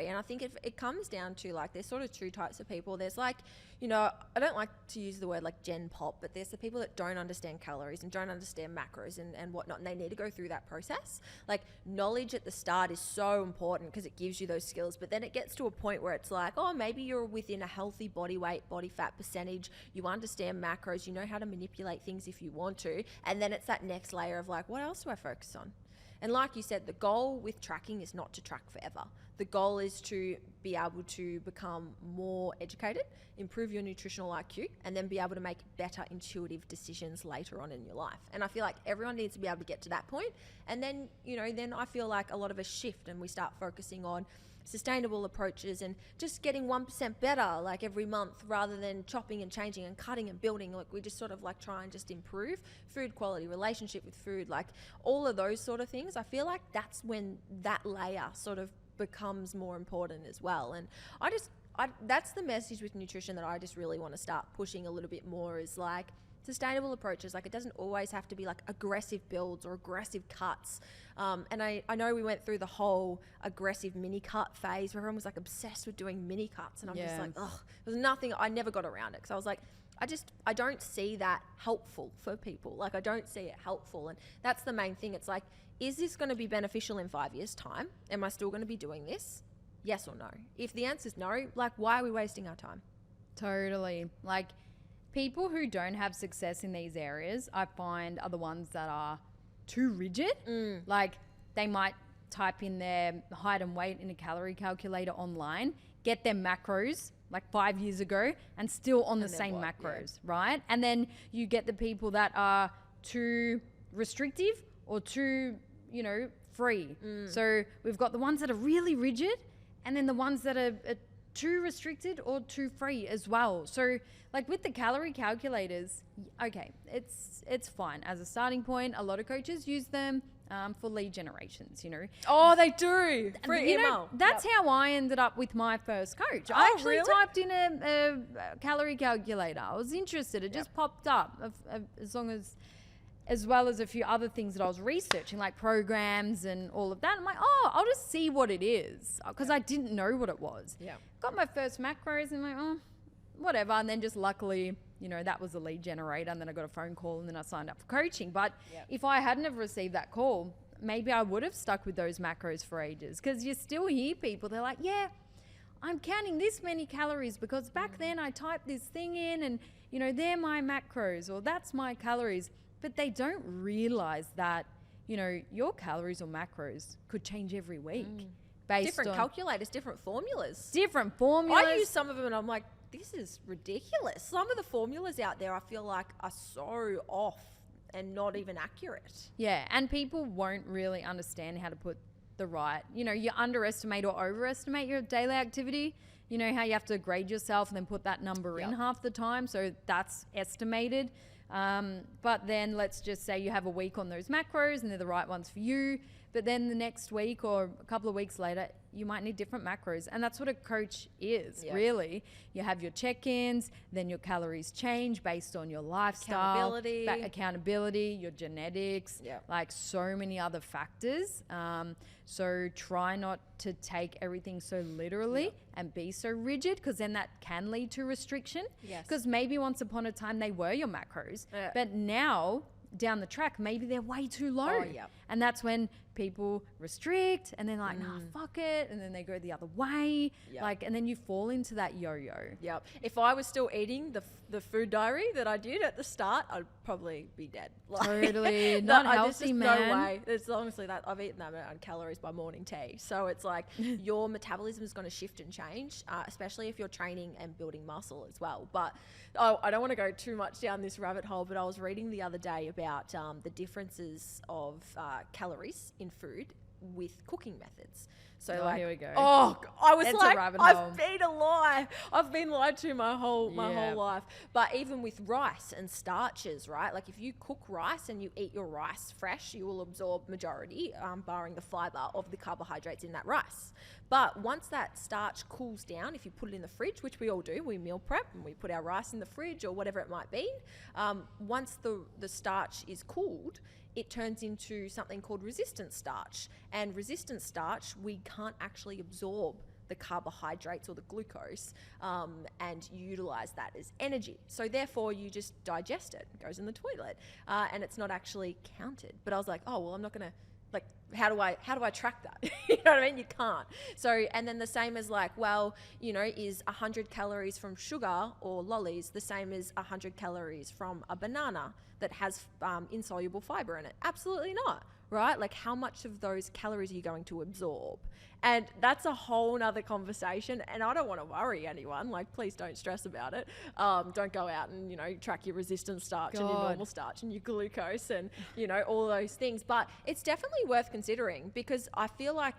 And I think it comes down to like, there's sort of two types of people. There's like, I don't like to use the word like Gen Pop, but there's the people that don't understand calories and don't understand macros and whatnot, and they need to go through that process. Like, knowledge at the start is so important because it gives you those skills, but then it gets to a point where it's like, maybe you're within a healthy body weight, body fat percentage, you understand macros, you know how to manipulate things if you want to, and then it's that next layer of like, what else do I focus on? And like you said, the goal with tracking is not to track forever. The goal is to be able to become more educated, improve your nutritional IQ, and then be able to make better intuitive decisions later on in your life. And I feel like everyone needs to be able to get to that point. And then, then I feel like a lot of us shift and we start focusing on sustainable approaches and just getting 1% better like every month rather than chopping and changing and cutting and building. Like we just sort of like try and just improve food quality, relationship with food, like all of those sort of things. I feel like that's when that layer sort of becomes more important as well. And that's the message with nutrition that I just really want to start pushing a little bit more, is like sustainable approaches. Like it doesn't always have to be like aggressive builds or aggressive cuts. And I know we went through the whole aggressive mini cut phase where everyone was like obsessed with doing mini cuts, and I'm just like, ugh, there's nothing. I never got around it because I was like, I don't see that helpful for people. Like I don't see it helpful. And that's the main thing. It's like, is this going to be beneficial in 5 years' time? Am I still going to be doing this? Yes or no? If the answer is no, like why are we wasting our time? Totally. Like people who don't have success in these areas, I find, are the ones that are too rigid. Like they might type in their height and weight in a calorie calculator online, get their macros like 5 years ago and still on the same macros, right? And then you get the people that are too restrictive or too, free. So we've got the ones that are really rigid and then the ones that are too restricted or too free as well. So like with the calorie calculators, okay, it's fine as a starting point. A lot of coaches use them for lead generations, Oh, they do. For email. That's how I ended up with my first coach. I actually really? typed in a calorie calculator. I was interested. It just popped up as well as a few other things that I was researching, like programs and all of that. I'm like, I'll just see what it is, because I didn't know what it was. Yeah. Got my first macros and I'm like, whatever. And then just luckily, that was a lead generator. And then I got a phone call and then I signed up for coaching. But if I hadn't have received that call, maybe I would have stuck with those macros for ages, because you still hear people, they're like, yeah, I'm counting this many calories because back then I typed this thing in and, they're my macros or that's my calories. But they don't realize that, your calories or macros could change every week based Different on calculators, different formulas. different formulas. I use some of them and I'm like, this is ridiculous. Some of the formulas out there I feel like are so off and not even accurate. Yeah, and people won't really understand how to put the right, you underestimate or overestimate your daily activity. You know how you have to grade yourself and then put that number in half the time. So that's estimated. But then let's just say you have a week on those macros and they're the right ones for you. But then the next week or a couple of weeks later, you might need different macros. And that's what a coach is, really. You have your check-ins, then your calories change based on your lifestyle. Accountability, your genetics, like so many other factors. So try not to take everything so literally and be so rigid, because then that can lead to restriction. Because maybe once upon a time they were your macros, but now down the track, maybe they're way too low. And that's when people restrict and then like, nah, fuck it. And then they go the other way. Like, and then you fall into that yo-yo. If I was still eating the food diary that I did at the start, I'd probably be dead. Like, totally. Not healthy, just man. No way. It's honestly that I've eaten that amount of calories by morning tea. So it's like your metabolism is going to shift and change, especially if you're training and building muscle as well. But I don't want to go too much down this rabbit hole, but I was reading the other day about the differences of calories in food with cooking methods. So here we go. I was It's like, a rabbit hole. I've been lied to my whole life. But even with rice and starches, right? Like if you cook rice and you eat your rice fresh, you will absorb majority, barring the fiber of the carbohydrates in that rice. But once that starch cools down, if you put it in the fridge, which we all do, we meal prep and we put our rice in the fridge or whatever it might be. Once the starch is cooled, it turns into something called resistant starch. And resistant starch, we can't actually absorb the carbohydrates or the glucose and utilize that as energy. So therefore, you just digest it. It goes in the toilet and it's not actually counted. But I was like, oh, well, I'm not going to, like, how do I track that? You know what I mean? You can't. So, and then the same as like, well, is 100 calories from sugar or lollies the same as 100 calories from a banana that has insoluble fiber in it? Absolutely not, right? Like how much of those calories are you going to absorb? And that's a whole nother conversation. And I don't want to worry anyone. Like, please don't stress about it. Don't go out and, track your resistant starch and your normal starch and your glucose and, all those things. But it's definitely worth considering, because I feel like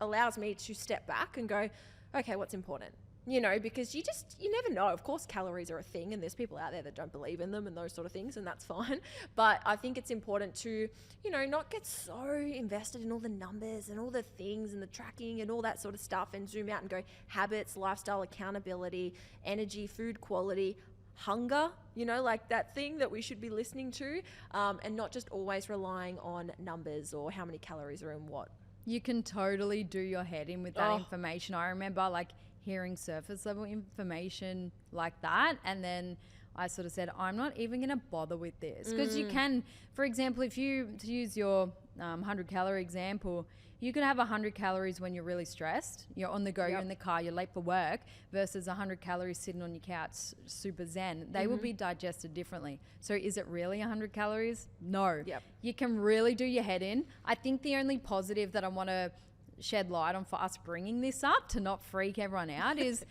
allows me to step back and go, okay, what's important? You know, because you never know. Of course, calories are a thing, and there's people out there that don't believe in them and those sort of things, and that's fine. But I think it's important to, you know, not get so invested in all the numbers and all the things and the tracking and all that sort of stuff, and zoom out and go habits, lifestyle, accountability, energy, food quality, hunger, you know, like that thing that we should be listening to, and not just always relying on numbers or how many calories are in what. You can totally do your head in with that information. I remember like hearing surface level information like that, and then I sort of said, I'm not even going to bother with this, because you can, for example, if you, to use your 100 calorie example, you could have 100 calories when you're really stressed, you're on the go, you're in the car, you're late for work, versus 100 calories sitting on your couch super zen. They will be digested differently. So is it really 100 calories? No. You can really do your head in. I think the only positive that I want to shed light on for us bringing this up, to not freak everyone out, is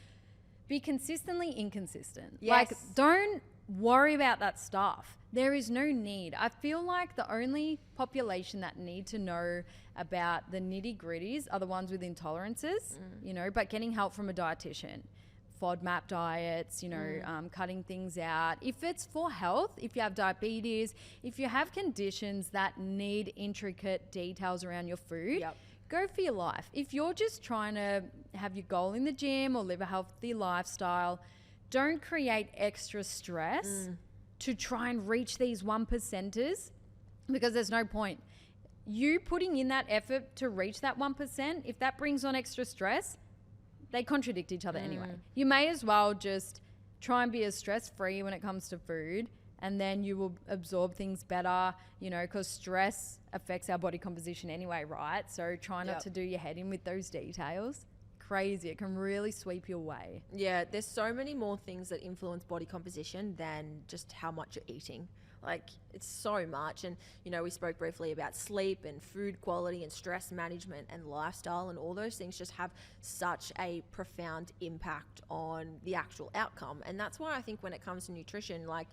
be consistently inconsistent. Like, don't worry about that stuff. There is no need. I feel like the only population that need to know about the nitty gritties are the ones with intolerances, you know, but getting help from a dietitian, FODMAP diets, you know, cutting things out. If it's for health, if you have diabetes, if you have conditions that need intricate details around your food, go for your life. If you're just trying to have your goal in the gym or live a healthy lifestyle, don't create extra stress to try and reach these 1%ers, because there's no point. You putting in that effort to reach that 1%, if that brings on extra stress, they contradict each other anyway. You may as well just try and be as stress-free when it comes to food, and then you will absorb things better, you know, because stress affects our body composition anyway, right? So try not to do your head in with those details. Crazy. It can really sweep you away. Yeah, there's so many more things that influence body composition than just how much you're eating. Like, it's so much. And, you know, we spoke briefly about sleep and food quality and stress management and lifestyle, and all those things just have such a profound impact on the actual outcome. And that's why I think when it comes to nutrition, like,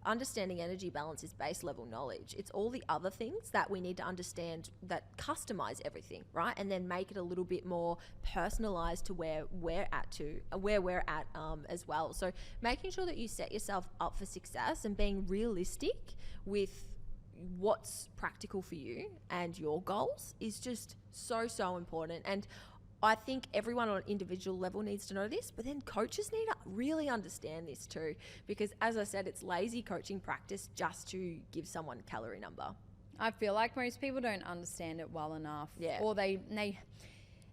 understanding energy balance is base level knowledge. It's all the other things that we need to understand that customize everything, right? And then make it a little bit more personalized to where we're at as well. So making sure that you set yourself up for success and being realistic with what's practical for you and your goals is just so important. And I think everyone on an individual level needs to know this, but then coaches need to really understand this too, because as I said, it's lazy coaching practice just to give someone a calorie number. I feel like most people don't understand it well enough. Or they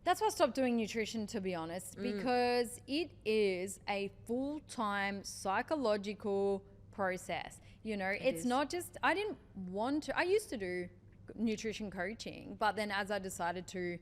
that's why I stopped doing nutrition, to be honest, because it is a full-time psychological process. You know, it's not just, I didn't want to, I used to do nutrition coaching, but then as I decided to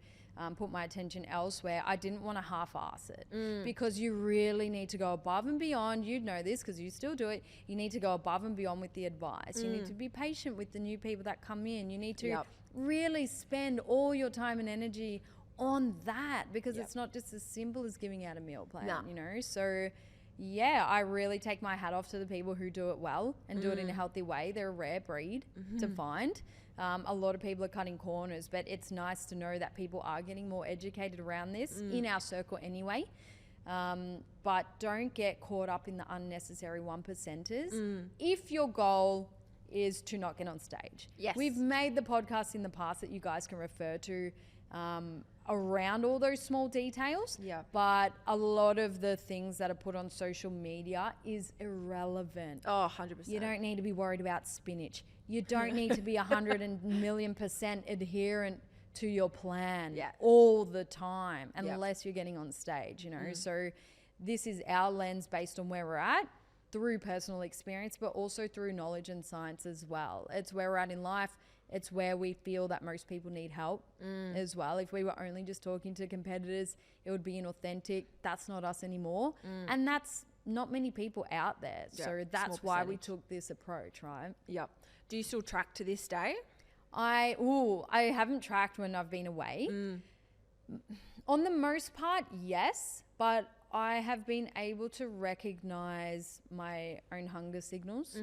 put my attention elsewhere, I didn't want to half-ass it, because you really need to go above and beyond. You know this because you still do it. You need to go above and beyond with the advice. You need to be patient with the new people that come in. You need to really spend all your time and energy on that, because it's not just as simple as giving out a meal plan, you know? So yeah, I really take my hat off to the people who do it well and do it in a healthy way. They're a rare breed to find. A lot of people are cutting corners, but it's nice to know that people are getting more educated around this in our circle anyway. But don't get caught up in the unnecessary 1%ers. If your goal is to not get on stage. We've made the podcast in the past that you guys can refer to around all those small details. But a lot of the things that are put on social media is irrelevant. 100%. You don't need to be worried about spinach. You don't need to be 100,000,000% adherent to your plan all the time, unless you're getting on stage, you know. So this is our lens based on where we're at through personal experience, but also through knowledge and science as well. It's where we're at in life. It's where we feel that most people need help as well. If we were only just talking to competitors, it would be inauthentic. That's not us anymore. And that's not many people out there. So that's why we took this approach, right? Do you still track to this day? I haven't tracked when I've been away. On the most part, yes, but I have been able to recognize my own hunger signals.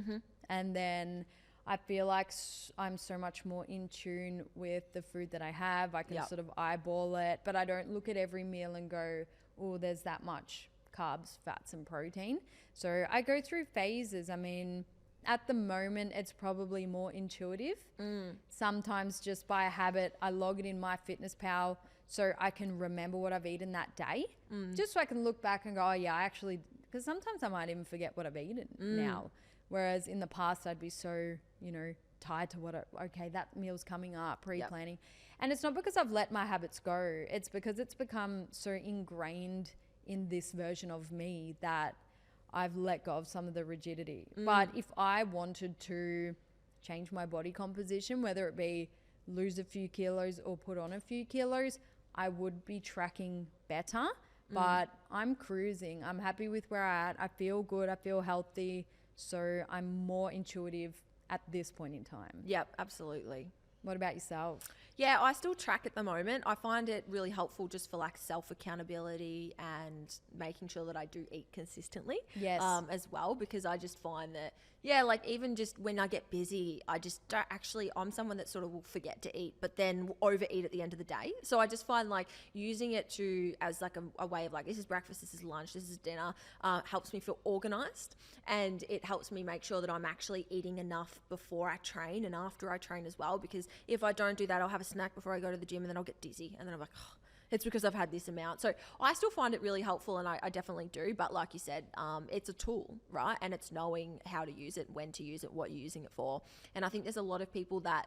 And then I feel like I'm so much more in tune with the food that I have. I can sort of eyeball it, but I don't look at every meal and go, oh, there's that much carbs, fats, and protein. So I go through phases. I mean, at the moment, it's probably more intuitive. Sometimes just by habit, I log it in MyFitnessPal so I can remember what I've eaten that day. Just so I can look back and go, oh yeah, I actually, because sometimes I might even forget what I've eaten now. Whereas in the past, I'd be so, tied to okay, that meal's coming up, pre-planning. And it's not because I've let my habits go. It's because it's become so ingrained in this version of me that I've let go of some of the rigidity. But if I wanted to change my body composition, whether it be lose a few kilos or put on a few kilos, I would be tracking better. But I'm cruising. I'm happy with where I'm at. I feel good. I feel healthy. So I'm more intuitive at this point in time. Yep, absolutely. What about yourself? Yeah, I still track at the moment. I find it really helpful just for like self-accountability and making sure that I do eat consistently. Yes. As well, because I just find that, yeah, like even just when I get busy, I just don't actually, I'm someone that sort of will forget to eat, but then will overeat at the end of the day. So I just find like using it as like a way of like, this is breakfast, this is lunch, this is dinner, helps me feel organized, and it helps me make sure that I'm actually eating enough before I train and after I train as well, because if I don't do that, I'll have a snack before I go to the gym and then I'll get dizzy and then I'm like, oh, it's because I've had this amount. So I still find it really helpful, and I definitely do. But like you said, it's a tool, right? And it's knowing how to use it, when to use it, what you're using it for. And I think there's a lot of people that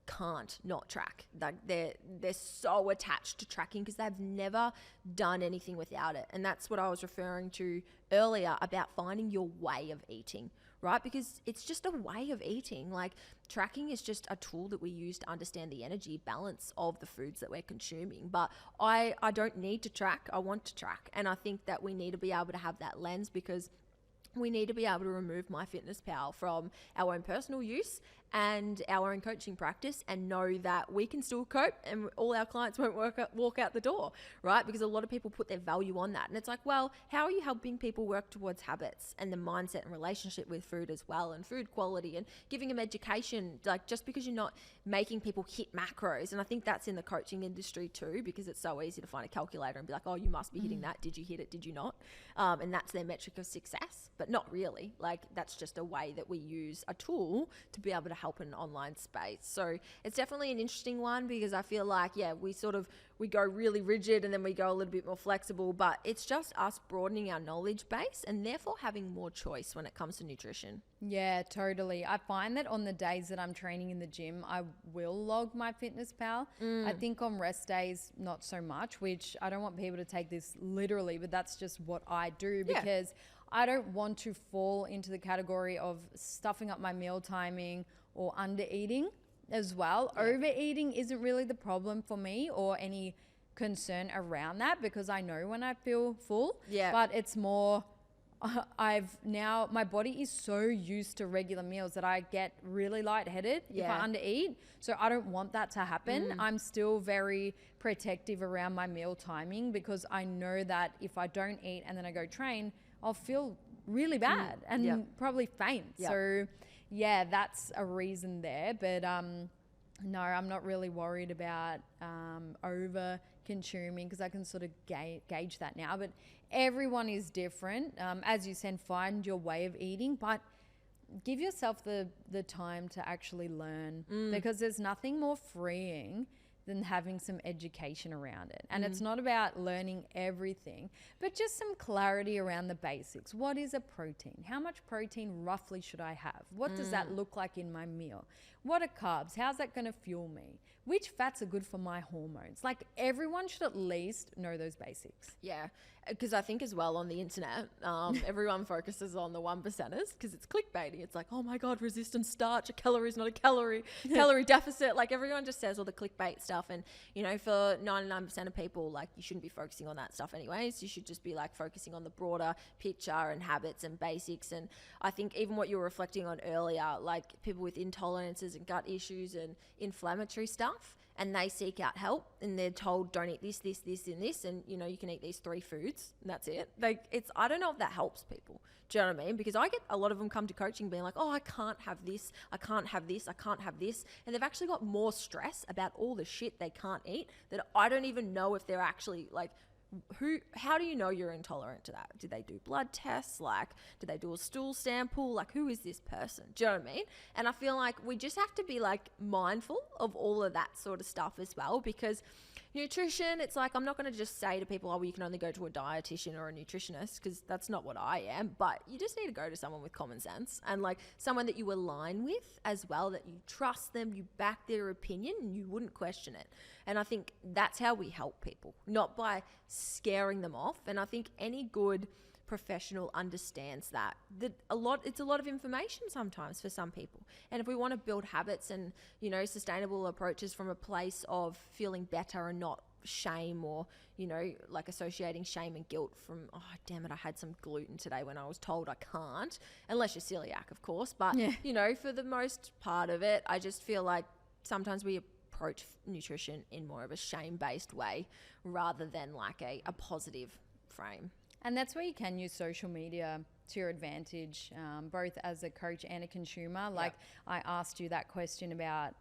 can't not track. Like they're so attached to tracking because they've never done anything without it. And that's what I was referring to earlier about finding your way of eating, right? Because it's just a way of eating. Like tracking is just a tool that we use to understand the energy balance of the foods that we're consuming. But I don't need to track. I want to track. And I think that we need to be able to have that lens, because we need to be able to remove MyFitnessPal from our own personal use and our own coaching practice, and know that we can still cope and all our clients won't walk out the door, right? Because a lot of people put their value on that. And it's like, well, how are you helping people work towards habits and the mindset and relationship with food as well, and food quality, and giving them education, like just because you're not making people hit macros. And I think that's in the coaching industry too, because it's so easy to find a calculator and be like, oh, you must be hitting that. Did you hit it? Did you not? And that's their metric of success, but not really. Like that's just a way that we use a tool to be able to help in an online space. So it's definitely an interesting one, because I feel like, yeah, we go really rigid and then we go a little bit more flexible, but it's just us broadening our knowledge base and therefore having more choice when it comes to nutrition. Yeah, totally. I find that on the days that I'm training in the gym, I will log MyFitnessPal. I think on rest days, not so much, which I don't want people to take this literally, but that's just what I do, because I don't want to fall into the category of stuffing up my meal timing or under eating as well. Overeating isn't really the problem for me, or any concern around that, because I know when I feel full. But it's more, my body is so used to regular meals that I get really lightheaded if I undereat. So I don't want that to happen. I'm still very protective around my meal timing, because I know that if I don't eat and then I go train, I'll feel really bad and probably faint. So yeah, that's a reason there. But no, I'm not really worried about over consuming, because I can sort of gauge that now. But everyone is different. As you said, find your way of eating, but give yourself the time to actually learn, because there's nothing more freeing than having some education around it. And it's not about learning everything, but just some clarity around the basics. What is a protein? How much protein roughly should I have? What does that look like in my meal? What are carbs? How's that going to fuel me? Which fats are good for my hormones? Like everyone should at least know those basics. Yeah, because I think as well on the internet, everyone focuses on the 1%ers, because it's clickbaity. It's like, oh my God, resistant starch, a calorie is not a calorie, calorie deficit. Like everyone just says all the clickbait stuff. And, you know, for 99% of people, like you shouldn't be focusing on that stuff anyways. You should just be like focusing on the broader picture and habits and basics. And I think even what you were reflecting on earlier, like people with intolerances and gut issues and inflammatory stuff, and they seek out help and they're told, don't eat this, this, this, and this, and you can eat these 3 foods and that's it. Like, I don't know if that helps people. Do you know what I mean? Because I get a lot of them come to coaching being like, oh, I can't have this, I can't have this, I can't have this. And they've actually got more stress about all the shit they can't eat that I don't even know if they're actually like, how do you know you're intolerant to that? Did they do blood tests? Like, did they do a stool sample? Like, who is this person? Do you know what I mean? And I feel like we just have to be like mindful of all of that sort of stuff as well, because nutrition, it's like, I'm not going to just say to people, oh, well, you can only go to a dietitian or a nutritionist, because that's not what I am. But you just need to go to someone with common sense and like someone that you align with as well, that you trust them, you back their opinion, and you wouldn't question it. And I think that's how we help people, not by scaring them off. And I think any good professional understands that it's a lot of information sometimes for some people. And if we want to build habits and, sustainable approaches from a place of feeling better and not shame, or, like associating shame and guilt from, oh, damn it, I had some gluten today when I was told I can't, unless you're celiac, of course. But, for the most part of it, I just feel like sometimes we approach nutrition in more of a shame-based way rather than like a positive frame. And that's where you can use social media to your advantage, both as a coach and a consumer. Like, I asked you that question about,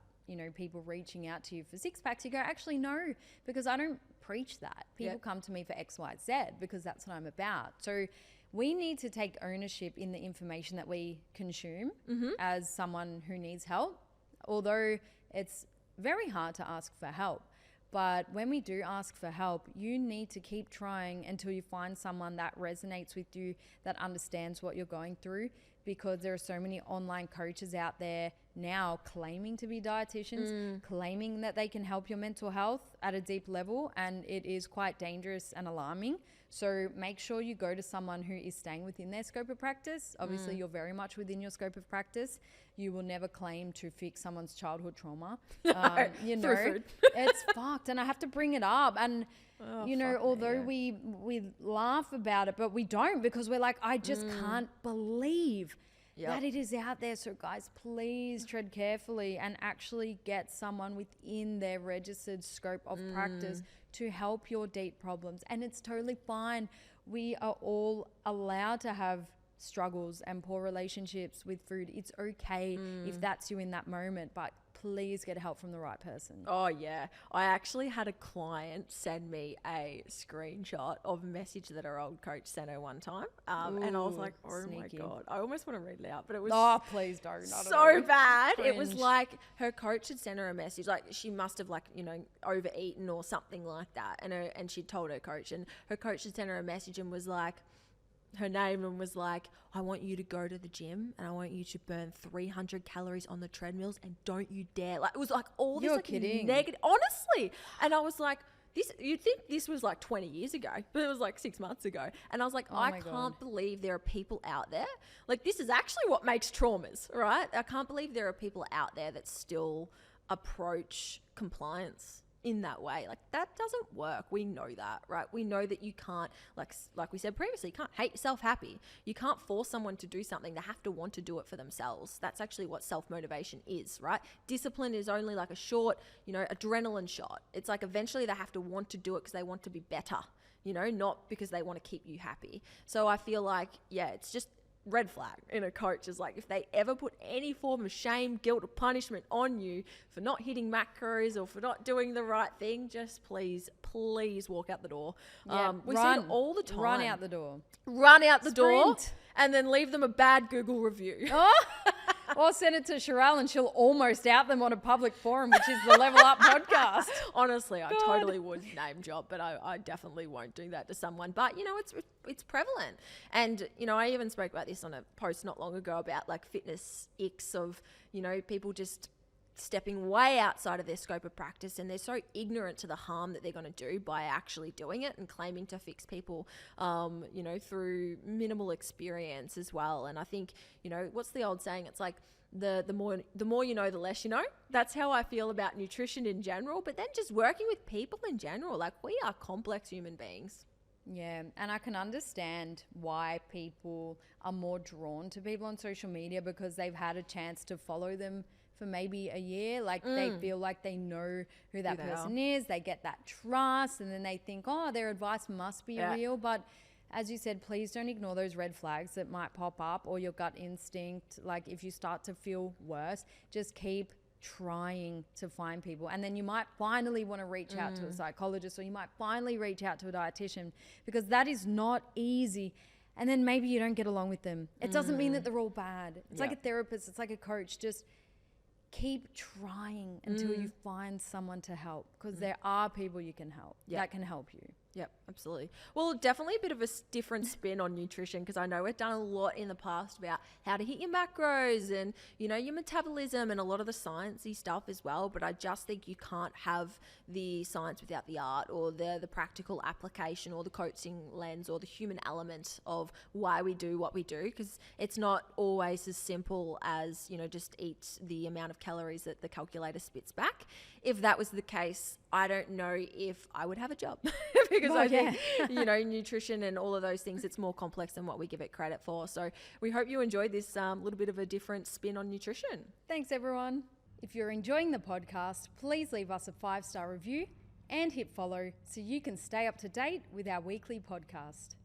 people reaching out to you for 6-packs. You go, actually, no, because I don't preach that. People come to me for X, Y, Z because that's what I'm about. So we need to take ownership in the information that we consume as someone who needs help, although it's very hard to ask for help. But when we do ask for help, you need to keep trying until you find someone that resonates with you, that understands what you're going through, because there are so many online coaches out there now claiming to be dietitians, claiming that they can help your mental health at a deep level, and it is quite dangerous and alarming. So make sure you go to someone who is staying within their scope of practice. Obviously, you're very much within your scope of practice. You will never claim to fix someone's childhood trauma. It's fucked. And I have to bring it up. And, although we laugh about it, but we don't, because we're like, I just can't believe that it is out there. So guys, please tread carefully and actually get someone within their registered scope of practice to help your deep problems. And it's totally fine. We are all allowed to have struggles and poor relationships with food. It's okay if that's you in that moment, but please get help from the right person. Oh yeah. I actually had a client send me a screenshot of a message that her old coach sent her one time. And I was like, oh sneaky. my God, I almost want to read it out, but it was please don't. so bad. Cringe. It was like her coach had sent her a message, like she must have overeaten or something like that. And she'd told her coach, and her coach had sent her a message and was like, her name, and was like, I want you to go to the gym and I want you to burn 300 calories on the treadmills, and don't you dare. Like, it was like all this negative, honestly. And I was like, you'd think this was like 20 years ago, but it was like 6 months ago. And I was like, I can't believe there are people out there. Like, this is actually what makes traumas, right? I can't believe there are people out there that still approach compliance in that way. Like, that doesn't work. We know that, right? We know that you can't, like we said previously, you can't hate yourself happy. You can't force someone to do something. They have to want to do it for themselves. That's actually what self-motivation is, right? Discipline is only like a short, adrenaline shot. It's like eventually they have to want to do it because they want to be better, not because they want to keep you happy. So I feel like, it's just red flag in a coach is like, if they ever put any form of shame, guilt, or punishment on you for not hitting macros or for not doing the right thing, just please walk out the door. We see it all the time. Run out the door. Sprint. And then leave them a bad Google review. Or send it to Sherelle and she'll almost out them on a public forum, which is the Level Up podcast. Honestly, I totally would name drop, but I definitely won't do that to someone. But, it's prevalent. And, I even spoke about this on a post not long ago about like fitness icks of, people just stepping way outside of their scope of practice, and they're so ignorant to the harm that they're going to do by actually doing it and claiming to fix people, through minimal experience as well. And I think, what's the old saying? It's like the more you know, the less you know. That's how I feel about nutrition in general, but then just working with people in general. Like, we are complex human beings. Yeah, and I can understand why people are more drawn to people on social media, because they've had a chance to follow them for maybe a year. Like they feel like they know who that they person is. They get that trust, and then they think, oh, their advice must be real. But as you said, please don't ignore those red flags that might pop up, or your gut instinct. Like if you start to feel worse, just keep trying to find people, and then you might finally want to reach out to a psychologist, or you might finally reach out to a dietitian, because that is not easy. And then maybe you don't get along with them. It doesn't mean that they're all bad. It's like a therapist, it's like a coach. Just keep trying until you find someone to help, because there are people you can help that can help you. Yep, absolutely. Well, definitely a bit of a different spin on nutrition, because I know we've done a lot in the past about how to hit your macros and, you know, your metabolism and a lot of the sciencey stuff as well. But I just think you can't have the science without the art, or the practical application, or the coaching lens, or the human element of why we do what we do, because it's not always as simple as, you know, just eat the amount of calories that the calculator spits back. If that was the case, I don't know if I would have a job because I think, you know, nutrition and all of those things, it's more complex than what we give it credit for. So we hope you enjoyed this little bit of a different spin on nutrition. Thanks, everyone. If you're enjoying the podcast, please leave us a 5-star review and hit follow so you can stay up to date with our weekly podcast.